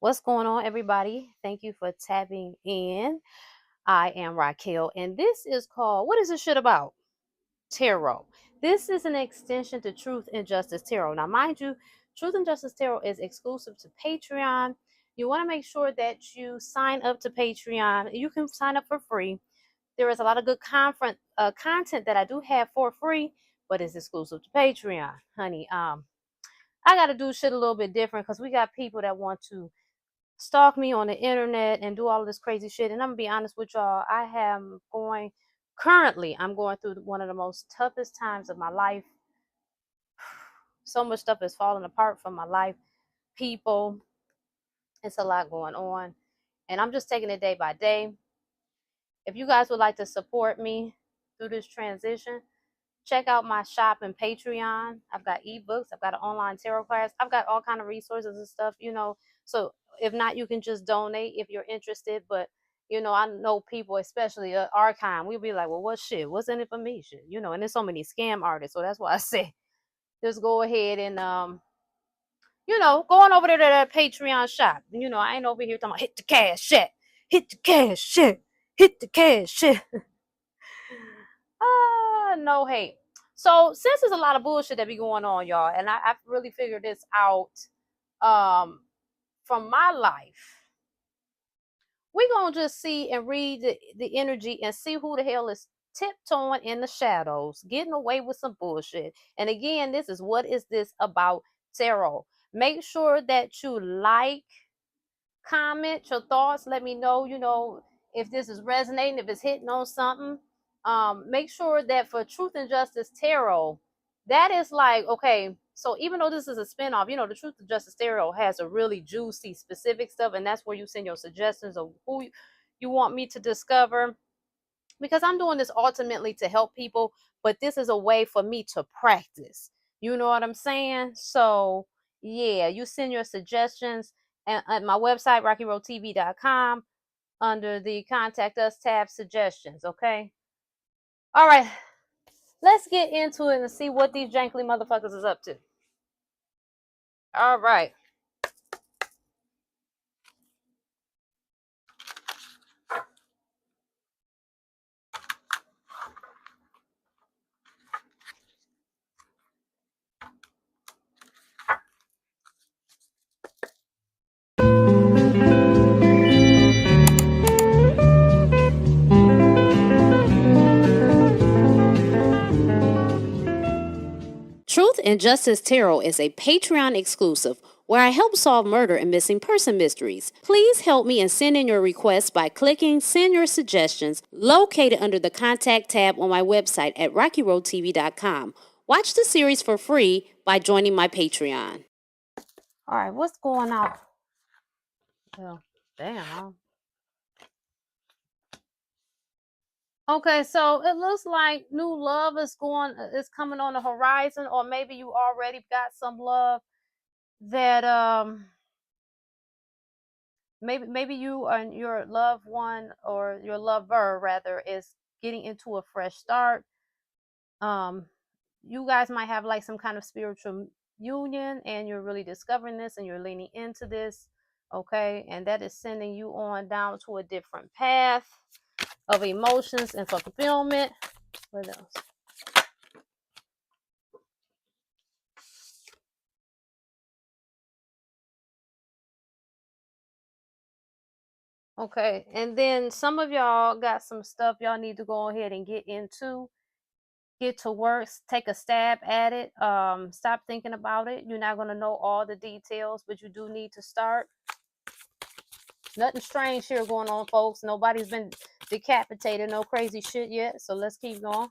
What's going on, everybody? Thank you for tapping in. I am Raquel, and this is called What is this shit about? Tarot. This is an extension to Truth and Justice Tarot. Now, mind you, Truth and Justice Tarot is exclusive to Patreon. You want to make sure that you sign up to Patreon. You can sign up for free. There is a lot of good content that I do have for free, but it's exclusive to Patreon, honey. I got to do shit a little bit different because we got people that want to stalk me on the internet and do all this crazy shit. And I'm gonna be honest with y'all, I'm going through one of the most toughest times of my life. So much stuff is falling apart from my life. People, it's a lot going on. And I'm just taking it day by day. If you guys would like to support me through this transition, check out my shop and Patreon. I've got ebooks, I've got an online tarot class, I've got all kind of resources and stuff, So if not, you can just donate if you're interested. But I know people, especially Archon, we'll be like, well, what shit? What's in it for me? Shit, and there's so many scam artists. So that's why I say just go ahead and going over there to that Patreon shop. I ain't over here talking about hit the cash shit, hit the cash shit, hit the cash shit. No hate. So since there's a lot of bullshit that be going on, y'all, and I've really figured this out from my life, we're gonna just see and read the energy and see who the hell is tiptoeing in the shadows, getting away with some bullshit. And again, this is What Is This About Tarot. Make sure that you like, comment your thoughts, let me know, if this is resonating, if it's hitting on something. Make sure that for Truth and Justice Tarot, that is like, okay, so even though this is a spinoff, the Truth and Justice Tarot has a really juicy specific stuff, and that's where you send your suggestions of who you want me to discover, because I'm doing this ultimately to help people, but this is a way for me to practice. You know what I'm saying? So yeah, you send your suggestions at my website, RacqiRoadTV.com, under the Contact Us tab, suggestions, okay? All right, let's get into it and see what these jankly motherfuckers is up to. All right. Truth and Justice Tarot is a Patreon exclusive where I help solve murder and missing person mysteries. Please help me and send in your requests by clicking Send Your Suggestions, located under the Contact tab on my website at RacqiRoadTV.com. Watch the series for free by joining my Patreon. All right, what's going on? Oh, damn. Okay, so it looks like new love is coming on the horizon, or maybe you already got some love that maybe you and your loved one, or your lover rather, is getting into a fresh start. You guys might have like some kind of spiritual union, and you're really discovering this and you're leaning into this, okay? And that is sending you on down to a different path of emotions and fulfillment. What else? Okay, and then some of y'all got some stuff y'all need to go ahead and get to work, take a stab at it. Stop thinking about it. You're not going to know all the details, but you do need to start. Nothing strange here going on, folks. Nobody's been decapitated, no crazy shit yet, so let's keep going.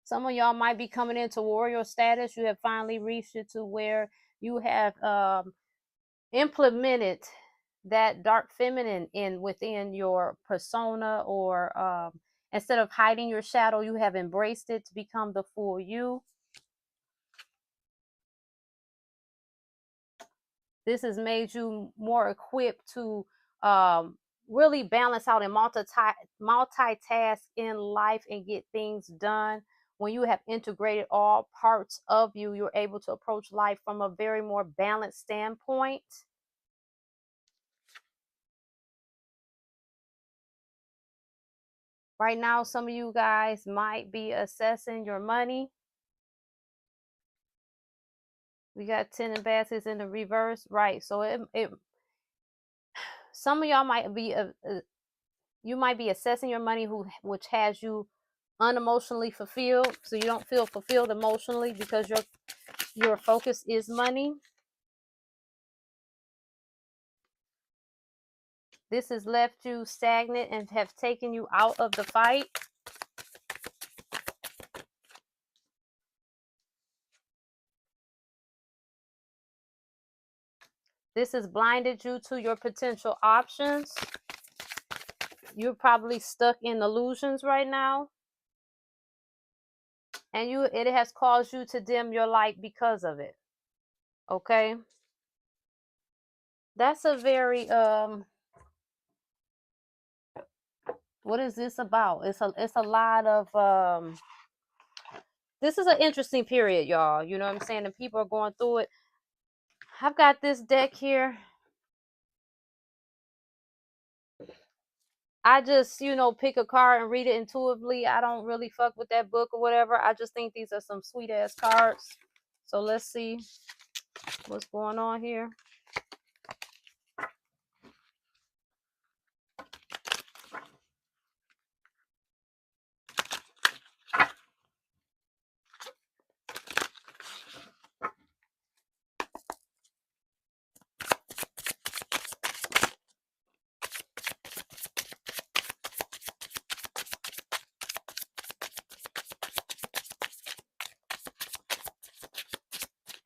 Some of y'all might be coming into warrior status. You have finally reached it to where you have implemented that dark feminine within your persona, or instead of hiding your shadow, you have embraced it to become the full you. This has made you more equipped to really balance out and multitask in life and get things done. When you have integrated all parts of you, you're able to approach life from a very more balanced standpoint. Right now, some of you guys might be assessing your money. We got 10 of baskets in the reverse, right? So it some of y'all might be you might be assessing your money, which has you unemotionally fulfilled, so you don't feel fulfilled emotionally because your focus is money. This has left you stagnant and have taken you out of the fight. This has blinded you to your potential options. You're probably stuck in illusions right now. And it has caused you to dim your light because of it. Okay? That's a very what is this about? It's a lot of this is an interesting period, y'all. You know what I'm saying? And people are going through it. I've got this deck here. I just, pick a card and read it intuitively. I don't really fuck with that book or whatever. I just think these are some sweet ass cards. So let's see what's going on here.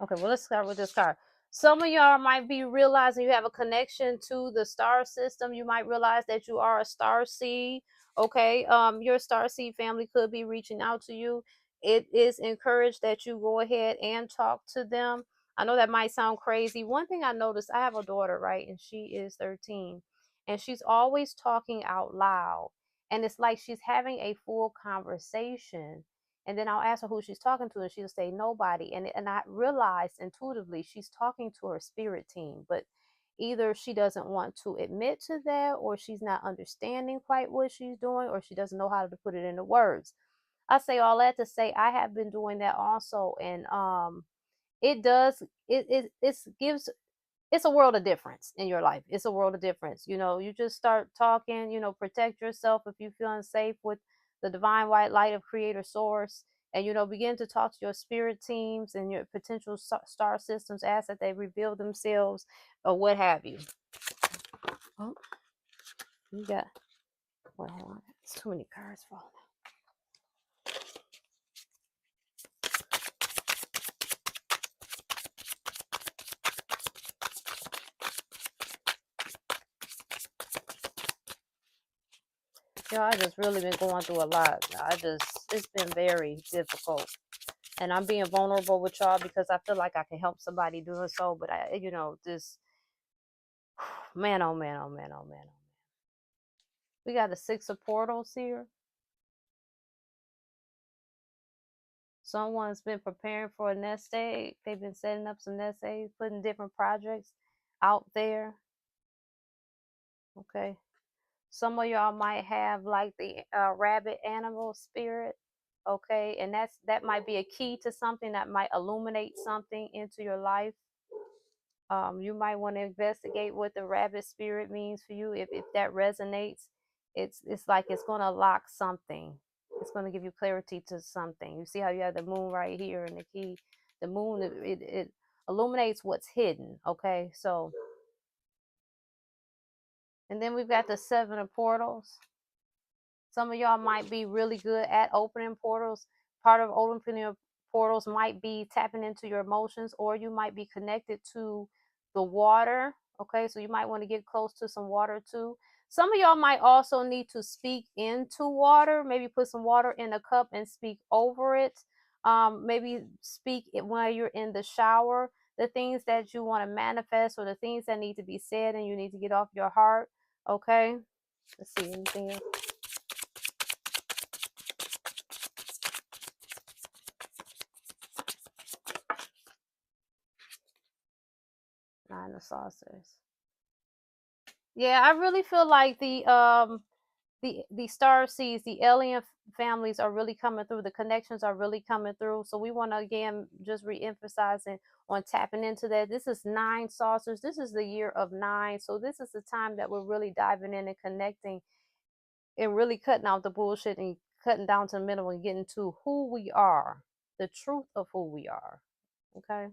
Okay, well, let's start with this card. Some of y'all might be realizing you have a connection to the star system. You might realize that you are a star seed. Okay, your star seed family could be reaching out to you. It is encouraged that you go ahead and talk to them. I know that might sound crazy. One thing I noticed, I have a daughter, right, and she is 13, and she's always talking out loud, and it's like she's having a full conversation, and then I'll ask her who she's talking to, and she'll say nobody. And I realized intuitively she's talking to her spirit team, but either she doesn't want to admit to that, or she's not understanding quite what she's doing, or she doesn't know how to put it into words. I say all that to say I have been doing that also, and it does it gives it's a world of difference in your life. It's a world of difference. You just start talking, protect yourself if you feel unsafe with the divine white light of creator source. And, begin to talk to your spirit teams and your potential star systems, ask that they reveal themselves or what have you. Oh, you got, well, hold on. It's too many cards falling out. I just really been going through a lot. It's been very difficult. And I'm being vulnerable with y'all because I feel like I can help somebody doing so. But this, man, oh man, oh man, oh man, oh man. We got the 6 of portals here. Someone's been preparing for a nest egg. They've been setting up some nest eggs, putting different projects out there. Okay. Some of y'all might have like the rabbit animal spirit. Okay. And that might be a key to something that might illuminate something into your life. You might want to investigate what the rabbit spirit means for you. If that resonates, it's like it's going to lock something. It's going to give you clarity to something. You see how you have the moon right here and the key. The moon, it illuminates what's hidden. Okay, so, and then we've got the 7 of portals. Some of y'all might be really good at opening portals. Part of opening portals might be tapping into your emotions, or you might be connected to the water. Okay, so you might want to get close to some water too. Some of y'all might also need to speak into water. Maybe put some water in a cup and speak over it. Maybe speak it while you're in the shower. The things that you want to manifest, or the things that need to be said and you need to get off your heart. Okay, let's see anything else. Nine of Saucers. Yeah, I really feel like the star seeds, the alien families are really coming through. The connections are really coming through. So we want to again just re-emphasizing on tapping into that. This is 9 saucers. This is the year of 9. So this is the time that we're really diving in and connecting and really cutting out the bullshit and cutting down to the middle and getting to who we are, the truth of who we are. Okay.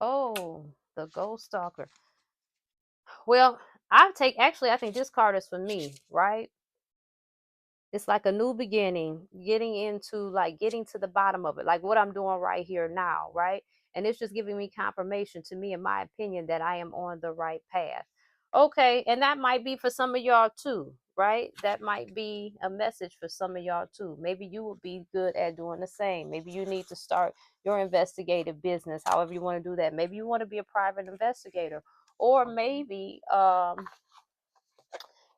Oh, the ghost stalker. Well, I think this card is for me, right? It's like a new beginning, getting to the bottom of it, like what I'm doing right here now, right? And it's just giving me confirmation to me, in my opinion, that I am on the right path. Okay, and that might be for some of y'all too, right? That might be a message for some of y'all too. Maybe you would be good at doing the same. Maybe you need to start your investigative business, however you want to do that. Maybe you want to be a private investigator, or maybe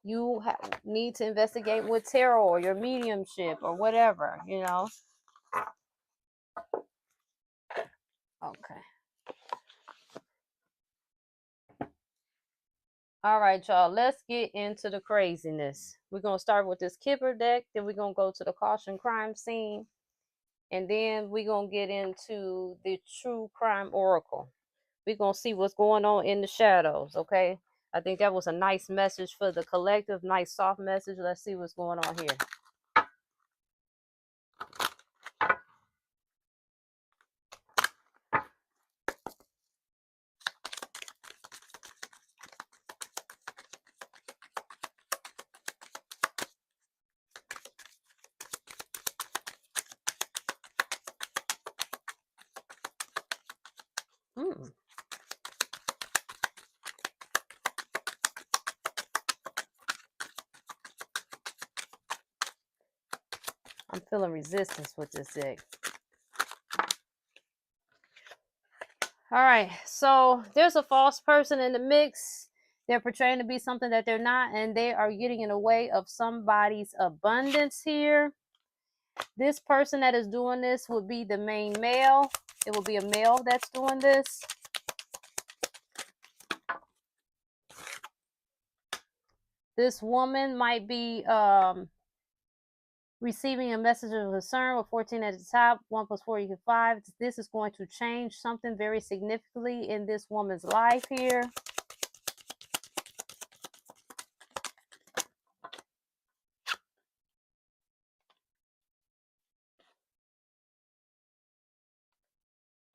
you need to investigate with tarot or your mediumship or whatever, you know. Okay. All right, y'all. Let's get into the craziness. We're going to start with this Kipper deck. Then we're going to go to the caution crime scene. And then we're going to get into the true crime oracle. We're going to see what's going on in the shadows, okay? I think that was a nice message for the collective. Nice soft message. Let's see what's going on here. Hmm. I'm feeling resistance with this deck. All right, so there's a false person in the mix. They're portraying to be something that they're not, and they are getting in the way of somebody's abundance here. This person that is doing this would be the main male. It will be a male that's doing this. This woman might be receiving a message of concern with 14 at the top, 1 plus 4 equals 5. This is going to change something very significantly in this woman's life here.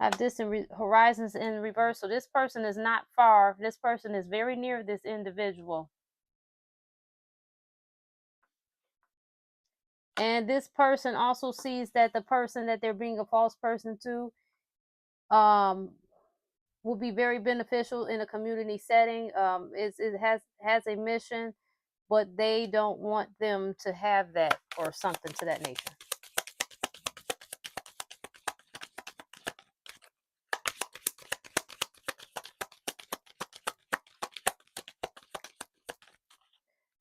I have distant horizons in reverse. So this person is not far. This person is very near this individual. And this person also sees that the person that they're being a false person to will be very beneficial in a community setting. It has a mission, but they don't want them to have that or something to that nature.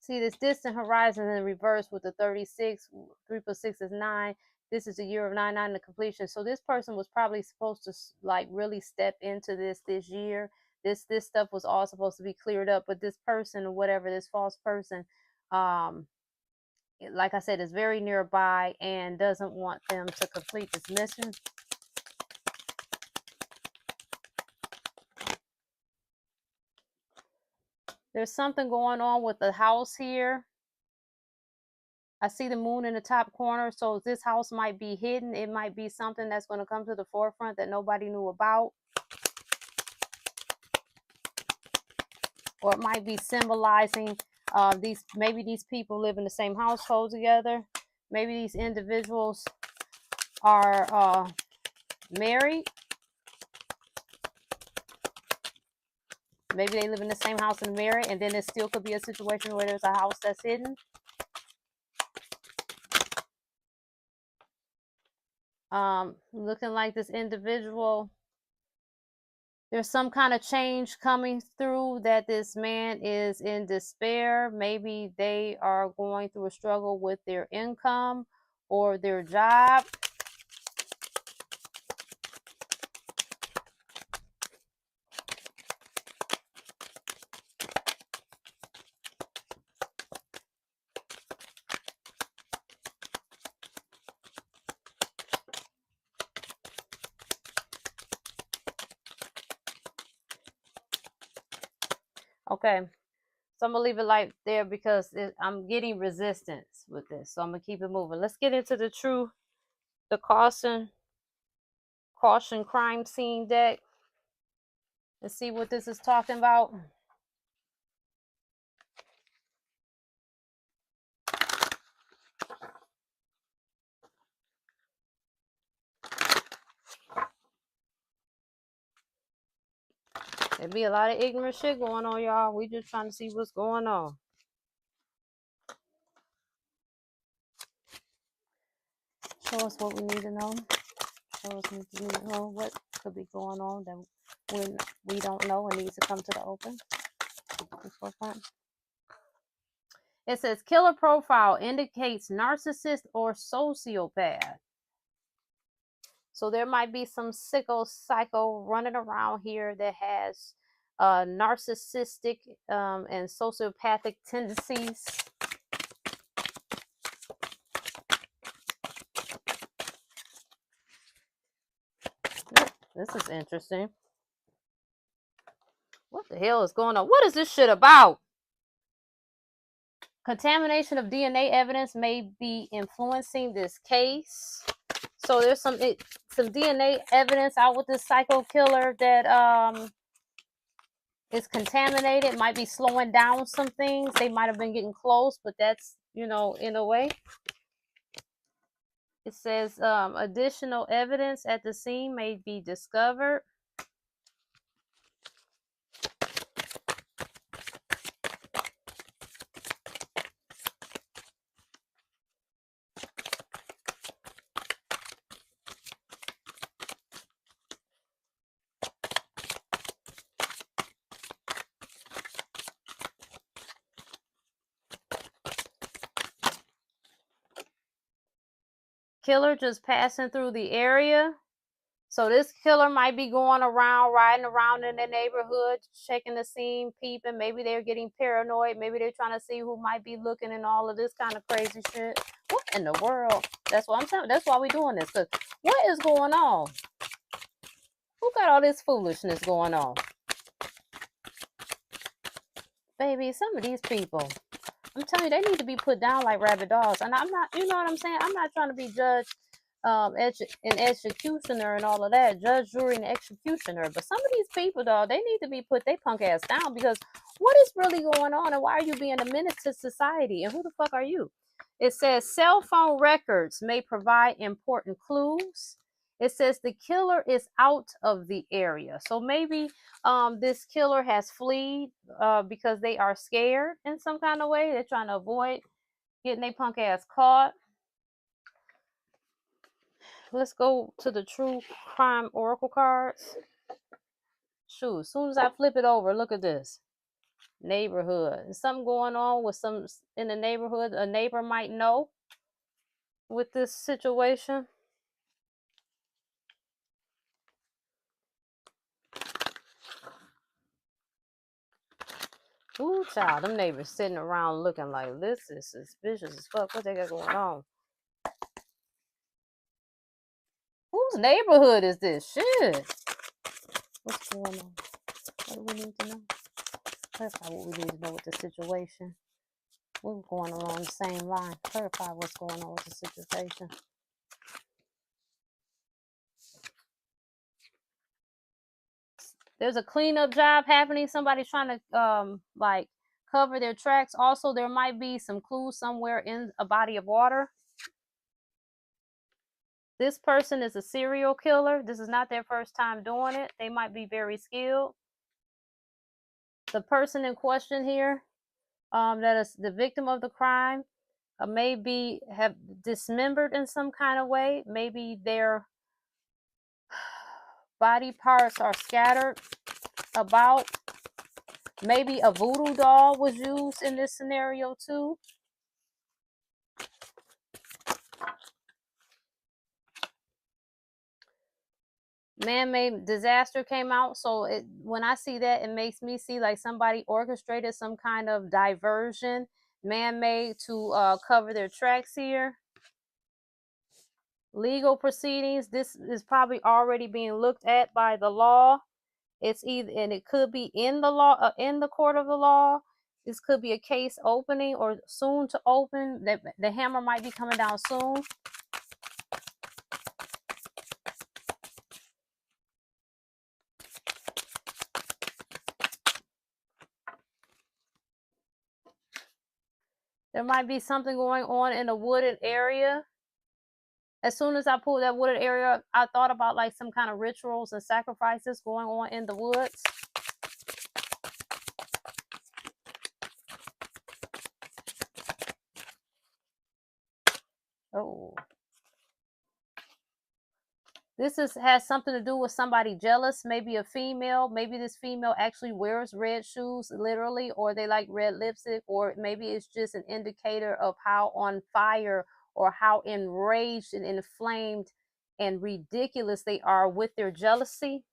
See this distant horizon in reverse with the 36. 3 plus 6 is 9. This is a year of 9 to completion. So this person was probably supposed to like really step into this year. This stuff was all supposed to be cleared up, but this person or whatever, this false person, like I said, is very nearby and doesn't want them to complete this mission. There's something going on with the house here. I see the moon in the top corner, so this house might be hidden. It might be something that's going to come to the forefront that nobody knew about. Or it might be symbolizing maybe these people live in the same household together. Maybe these individuals are married. Maybe they live in the same house and married, and then there still could be a situation where there's a house that's hidden. Looking like this individual, there's some kind of change coming through, that this man is in despair. Maybe they are going through a struggle with their income or their job. Okay, so I'm gonna leave it like there because I'm getting resistance with this, so I'm gonna keep it moving. Let's get into the caution crime scene deck and see what this is talking about. There be a lot of ignorant shit going on, y'all. We just trying to see what's going on. Show us what we need to know. Show us what we need to know. What could be going on that we don't know and needs to come to the open. It says killer profile indicates narcissist or sociopath. So there might be some psycho running around here that has narcissistic and sociopathic tendencies. This is interesting. What the hell is going on? What is this shit about? Contamination of DNA evidence may be influencing this case. So there's some DNA evidence out with this psycho killer that is contaminated. Might be slowing down some things. They might have been getting close, but that's, in a way. It says additional evidence at the scene may be discovered. Killer just passing through the area. So this killer might be going around, riding around in the neighborhood, checking the scene, peeping. Maybe they're getting paranoid. Maybe they're trying to see who might be looking and all of this kind of crazy shit. What in the world? That's what I'm telling. That's why we're doing this. Because what is going on? Who got all this foolishness going on? Baby, some of these people, I'm telling you, they need to be put down like rabid dogs. And I'm not, you know what I'm saying? I'm not trying to be judged an executioner and all of that, judge, jury, and executioner. But some of these people, dog, they need to be put their punk ass down, because what is really going on, and why are you being a menace to society? And who the fuck are you? It says cell phone records may provide important clues. It says the killer is out of the area. So maybe this killer has fled because they are scared in some kind of way. They're trying to avoid getting their punk ass caught. Let's go to the true crime oracle cards. Shoot, as soon as I flip it over, look at this. Neighborhood. There's something going on with some in the neighborhood. A neighbor might know with this situation. Ooh, child, them neighbors sitting around looking like, this is suspicious as fuck. What they got going on? Whose neighborhood is this? Shit. What's going on? What do we need to know? Clarify what we need to know with the situation. We're going along the same line. Clarify what's going on with the situation. There's a cleanup job happening. Somebody's trying to like cover their tracks. Also, there might be some clues somewhere in a body of water. This person is a serial killer. This is not their first time doing it. They might be very skilled. The person in question here, that is the victim of the crime, maybe have dismembered in some kind of way. Maybe their body parts are scattered about. Maybe a voodoo doll was used in this scenario too. Man-made disaster came out. So when I see that, it makes me see like somebody orchestrated some kind of diversion, man-made, to cover their tracks here. Legal proceedings. This is probably already being looked at by the law. It's either, and it could be in the law, in the court of the law. This could be a case opening or soon to open. The hammer might be coming down soon. There might be something going on in a wooded area. As soon as I pulled that wooded area, I thought about like some kind of rituals and sacrifices going on in the woods. Oh. This has something to do with somebody jealous, maybe a female. Maybe this female actually wears red shoes, literally, or they like red lipstick, or maybe it's just an indicator of how on fire or how enraged and inflamed and ridiculous they are with their jealousy.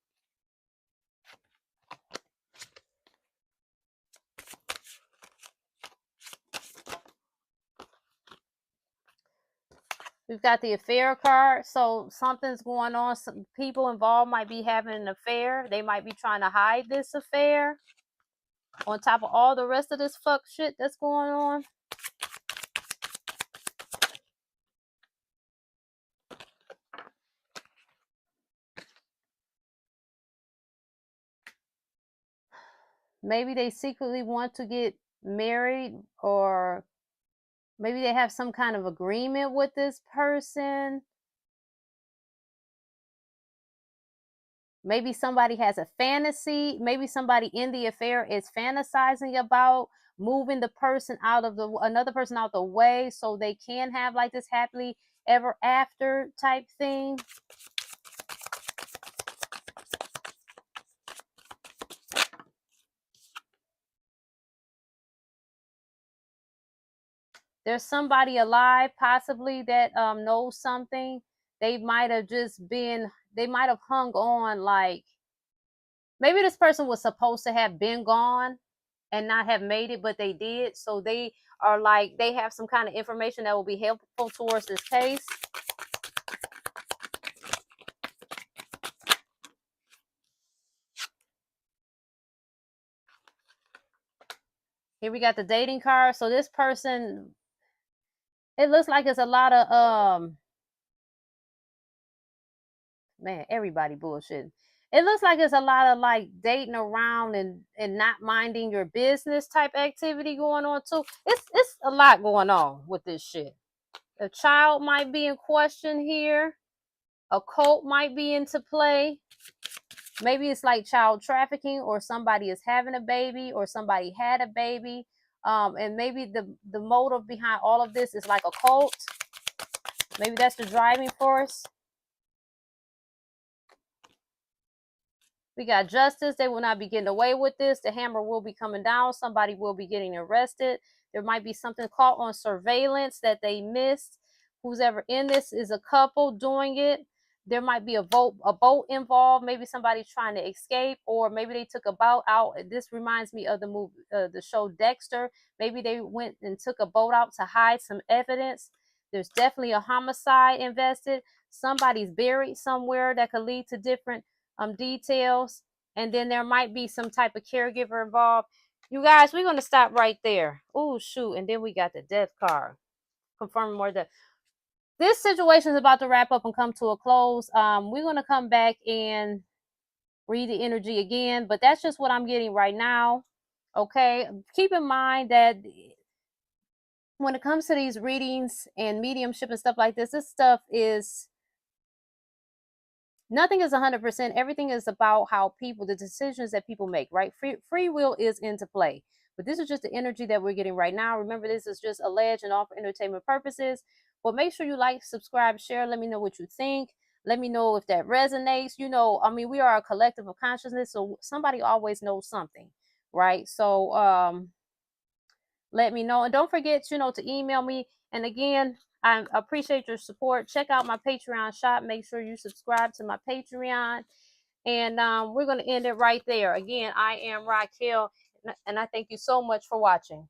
We've got the affair card. So something's going on. Some people involved might be having an affair. They might be trying to hide this affair on top of all the rest of this fuck shit that's going on. Maybe they secretly want to get married, or maybe they have some kind of agreement with this person. Maybe somebody has a fantasy. Maybe somebody in the affair is fantasizing about moving the person out of another person out the way so they can have like this happily ever after type thing. There's somebody alive possibly that knows something. They might have hung on, like maybe this person was supposed to have been gone and not have made it, but they did. So they are like, they have some kind of information that will be helpful towards this case. Here we got the dating card. So this person, it looks like it's a lot of man, everybody bullshit. It looks like it's a lot of like dating around and not minding your business type activity going on too. It's a lot going on with this shit. A child might be in question here. A cult might be into play. Maybe it's like child trafficking, or somebody is having a baby, or somebody had a baby. And maybe the motive behind all of this is like a cult. Maybe that's the driving force. We got justice. They will not be getting away with this. The hammer will be coming down. Somebody will be getting arrested. There might be something caught on surveillance that they missed. Who's ever in this is a couple doing it. There might be a boat involved. Maybe somebody's trying to escape, or maybe they took a boat out. This reminds me of the movie, the show Dexter. Maybe they went and took a boat out to hide some evidence. There's definitely a homicide invested. Somebody's buried somewhere that could lead to different details. And then there might be some type of caregiver involved. You guys, we're going to stop right there. Oh, shoot. And then we got the death card confirming more death. This situation is about to wrap up and come to a close. We're going to come back and read the energy again, but that's just what I'm getting right now. Okay, keep in mind that when it comes to these readings and mediumship and stuff like this stuff is, nothing is 100%. Everything is about how people, the decisions that people make, right? Free will is into play. But this is just the energy that we're getting right now. Remember, this is just alleged and all for entertainment purposes. But make sure you like, subscribe, share. Let me know what you think. Let me know if that resonates. You know, I mean, we are a collective of consciousness, so somebody always knows something, right? So let me know. And don't forget, you know, to email me. And again, I appreciate your support. Check out my Patreon shop. Make sure you subscribe to my Patreon. And we're going to end it right there. Again, I am Raquel, and I thank you so much for watching.